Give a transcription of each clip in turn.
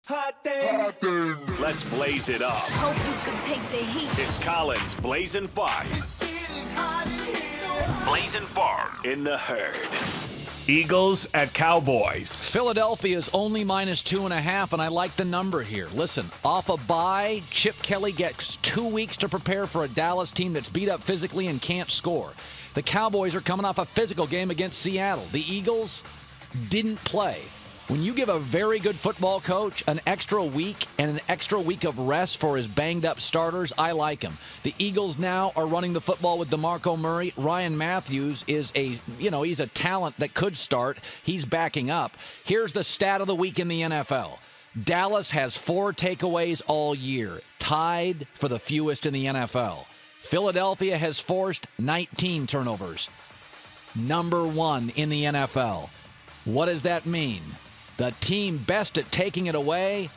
Hot thing. Let's blaze it up. Hope you can take the heat. It's Colin's Blazin' 5. Blazin' 5 in the herd. Eagles at Cowboys. Philadelphia is only -2.5, and I like the number here. Listen, off a bye, Chip Kelly gets 2 weeks to prepare for a Dallas team that's beat up physically and can't score. The Cowboys are coming off a physical game against Seattle. The Eagles didn't play. When you give a very good football coach an extra week and an extra week of rest for his banged-up starters, I like him. The Eagles now are running the football with DeMarco Murray. Ryan Matthews is he's a talent that could start. He's backing up. Here's the stat of the week in the NFL. Dallas has 4 takeaways all year, tied for the fewest in the NFL. Philadelphia has forced 19 turnovers, number 1 in the NFL. What does that mean? The team best at taking it away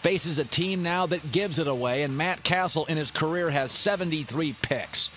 faces a team now that gives it away, and Matt Cassel in his career has 73 picks.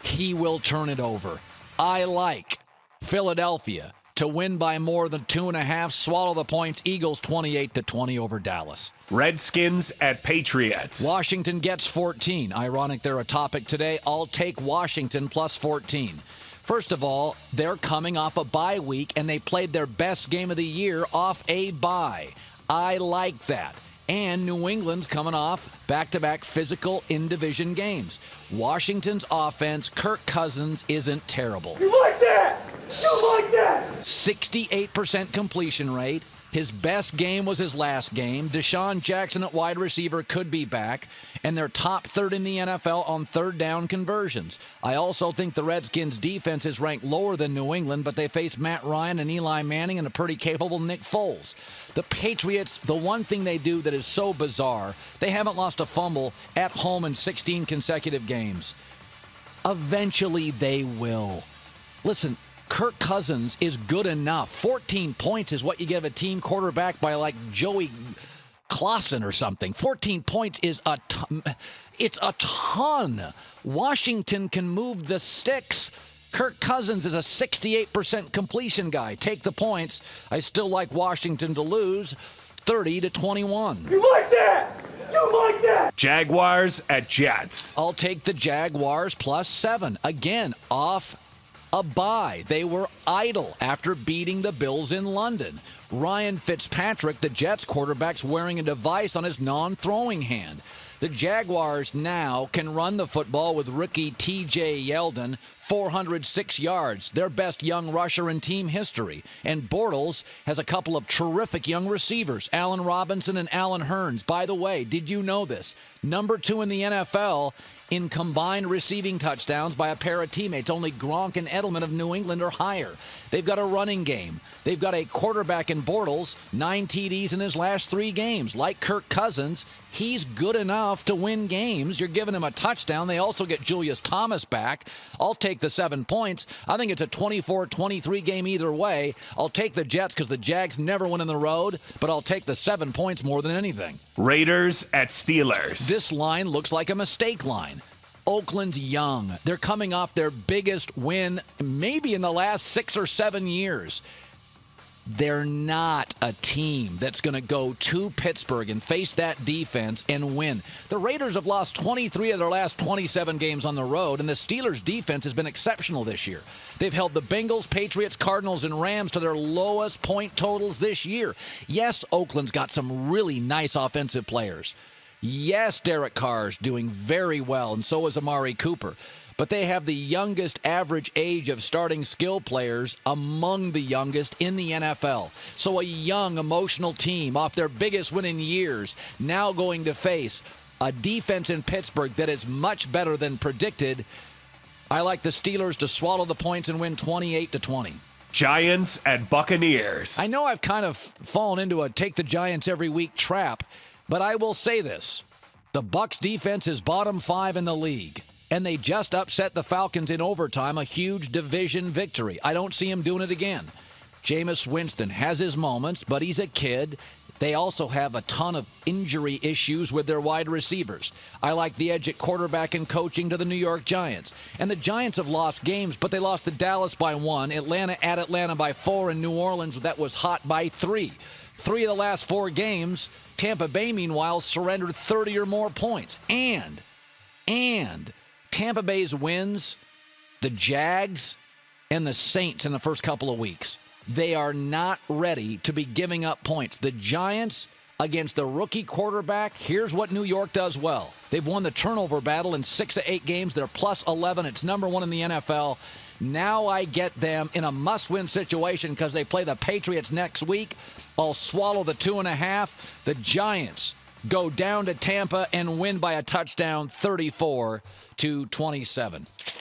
He will turn it over. I like Philadelphia to win by more than 2.5, swallow the points. Eagles 28-20 over Dallas. Redskins at Patriots. Washington gets 14. Ironic they're a topic today. I'll take Washington plus 14. First of all, they're coming off a bye week, and they played their best game of the year off a bye. I like that. And New England's coming off back-to-back physical in-division games. Washington's offense, Kirk Cousins, isn't terrible. You like that? You like that? 68% completion rate. His best game was his last game. Deshaun Jackson at wide receiver could be back, and they're top third in the NFL on third down conversions. I also think the Redskins' defense is ranked lower than New England, but they face Matt Ryan and Eli Manning and a pretty capable Nick Foles. The Patriots, the one thing they do that is so bizarre, they haven't lost a fumble at home in 16 consecutive games. Eventually they will. Listen, Kirk Cousins is good enough. 14 points is what you give a team quarterback by like Joey Clausen or something. 14 points is it's a ton. Washington can move the sticks. Kirk Cousins is a 68% completion guy. Take the points. I still like Washington to lose 30-21. You like that? You like that? Jaguars at Jets. I'll take the Jaguars plus 7. Again, off a bye. They were idle after beating the Bills in London. Ryan Fitzpatrick, the Jets quarterback's wearing a device on his non-throwing hand. The Jaguars now can run the football with rookie T.J. Yeldon, 406 yards, their best young rusher in team history. And Bortles has a couple of terrific young receivers, Allen Robinson and Allen Hurns. By the way, did you know this? Number 2 in the NFL in combined receiving touchdowns by a pair of teammates. Only Gronk and Edelman of New England are higher. They've got a running game. They've got a quarterback in Bortles, 9 TDs in his last 3 games. Like Kirk Cousins, he's good enough to win games. You're giving him a touchdown. They also get Julius Thomas back. I'll take the 7 points. I think it's a 24-23 game either way. I'll take the Jets because the Jags never win on the road, but I'll take the 7 points more than anything. Raiders at Steelers. This line looks like a mistake line. Oakland's young. They're coming off their biggest win maybe in the last 6 or 7 years. They're not a team that's going to go to Pittsburgh and face that defense and win. The Raiders have lost 23 of their last 27 games on the road, and the Steelers' defense has been exceptional this year. They've held the Bengals, Patriots, Cardinals, and Rams to their lowest point totals this year. Yes, Oakland's got some really nice offensive players. Yes, Derek Carr's doing very well, and so is Amari Cooper. But they have the youngest average age of starting skill players among the youngest in the NFL. So a young, emotional team off their biggest win in years now going to face a defense in Pittsburgh that is much better than predicted. I like the Steelers to swallow the points and win 28-20. Giants at Buccaneers. I know I've kind of fallen into a take the Giants every week trap, but I will say this. The Bucs defense is bottom 5 in the league. And they just upset the Falcons in overtime, a huge division victory. I don't see him doing it again. Jameis Winston has his moments, but he's a kid. They also have a ton of injury issues with their wide receivers. I like the edge at quarterback and coaching to the New York Giants. And the Giants have lost games, but they lost to Dallas by 1, Atlanta at Atlanta by 4, and New Orleans that was hot by 3. 3 of the last 4 games, Tampa Bay, meanwhile, surrendered 30 or more points. And Tampa Bay's wins, the Jags and the Saints in the first couple of weeks, they are not ready to be giving up points. The Giants against the rookie quarterback, here's what New York does well. They've won the turnover battle in 6 of 8 games. They're plus 11. It's number 1 in the NFL. Now I get them in a must-win situation because they play the Patriots next week. I'll swallow the 2.5. The Giants go down to Tampa and win by a touchdown, 34-27.